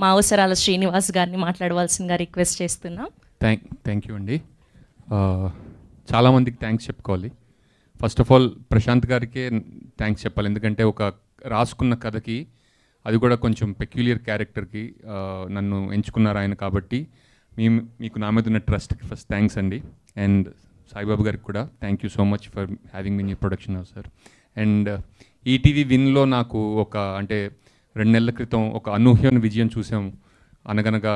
మా అవసరాల శ్రీనివాస్ గారిని మాట్లాడవలసిందిగా రిక్వెస్ట్ చేస్తున్నాం. థ్యాంక్ యూ అండి. చాలామందికి థ్యాంక్స్ చెప్పుకోవాలి. ఫస్ట్ ఆఫ్ ఆల్ ప్రశాంత్ గారికే థ్యాంక్స్ చెప్పాలి, ఎందుకంటే ఒక రాసుకున్న కథకి, అది కూడా కొంచెం పెక్యులియర్ క్యారెక్టర్కి నన్ను ఎంచుకున్నారు ఆయన. కాబట్టి మీకు నా మీద ఉన్న ట్రస్ట్కి ఫస్ట్ థ్యాంక్స్ అండి. అండ్ సాయిబాబు గారికి కూడా thank you so much for having me in production house sir. And ETV విన్లో నాకు అంటే 2 నెలల క్రితం ఒక అనూహ్యమైన విజయం చూసాము. అనగనగా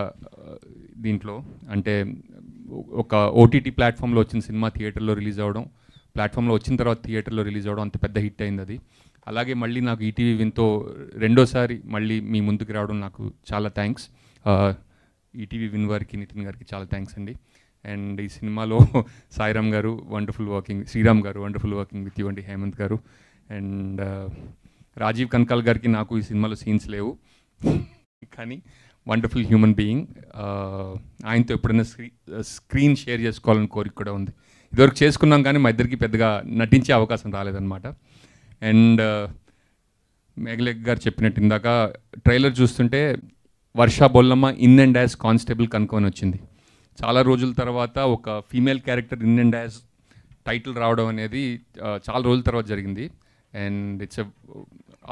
దీంట్లో అంటే ఒక ఓటీటీ ప్లాట్ఫామ్లో వచ్చిన సినిమా థియేటర్లో రిలీజ్ అవ్వడం, ప్లాట్ఫామ్లో వచ్చిన తర్వాత థియేటర్లో రిలీజ్ అవ్వడం అంత పెద్ద హిట్ అయింది అది. అలాగే మళ్ళీ నాకు ఈటీవీ విన్తో రెండోసారి మళ్ళీ మీ ముందుకు రావడం నాకు చాలా థ్యాంక్స్. ఈటీవీ విన్ వారికి, నితిన్ గారికి చాలా థ్యాంక్స్ అండి. అండ్ ఈ సినిమాలో సాయిరామ్ గారు వండర్ఫుల్ వర్కింగ్, శ్రీరామ్ గారు వండర్ఫుల్ వర్కింగ్ విత్ యూ అండి, హేమంత్ గారు. అండ్ రాజీవ్ కనకాల్ గారికి నాకు ఈ సినిమాలో సీన్స్ లేవు, కానీ వండర్ఫుల్ హ్యూమన్ బీయింగ్. ఆయనతో ఎప్పుడైనా స్క్రీన్ షేర్ చేసుకోవాలని కోరిక కూడా ఉంది. ఇదివరకు చేసుకున్నాం కానీ మా ఇద్దరికి పెద్దగా నటించే అవకాశం రాలేదన్నమాట. అండ్ మేఘలేఖ గారు చెప్పినట్టు ఇందాక ట్రైలర్ చూస్తుంటే Varsha Bollamma in and as constable కనుక్కొని వచ్చింది. చాలా రోజుల తర్వాత ఒక female character in and as title రావడం అనేది చాలా రోజుల తర్వాత జరిగింది. అండ్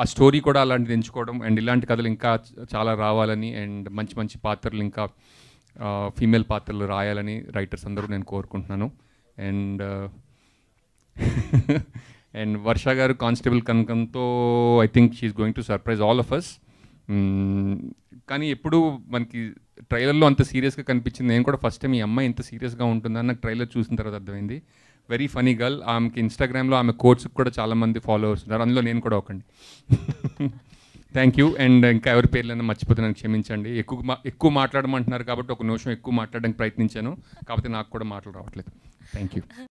ఆ స్టోరీ కూడా అలాంటిది ఎంచుకోవడం, అండ్ ఇలాంటి కథలు ఇంకా చాలా రావాలని, అండ్ మంచి మంచి పాత్రలు ఇంకా ఫీమేల్ పాత్రలు రాయాలని రైటర్స్ అందరూ నేను కోరుకుంటున్నాను. అండ్ వర్ష గారు కానిస్టేబుల్ కనకంతో I think she's going to surprise all of us. కానీ ఎప్పుడు మనకి ట్రైలర్లో అంత సీరియస్గా కనిపించింది. నేను కూడా ఫస్ట్ టైం ఈ అమ్మాయి ఇంత సీరియస్గా ఉంటుందని నాకు ట్రైలర్ చూసిన తర్వాత అర్థమైంది. Very funny girl. ఆమెకి ఇన్స్టాగ్రామ్లో ఆమె కోట్స్కి కూడా చాలామంది ఫాలోవర్స్ ఉన్నారు, అందులో నేను కూడా ఒకండి. Thank you. అండ్ ఇంకా ఎవరి పేర్లైనా మర్చిపోతే నన్ను క్షమించండి. ఎక్కువ మాట్లాడమంటున్నారు కాబట్టి ఒక నిమిషం ఎక్కువ మాట్లాడడానికి ప్రయత్నించాను, కాకపోతే నాకు కూడా మాటలు రావట్లేదు. Thank you.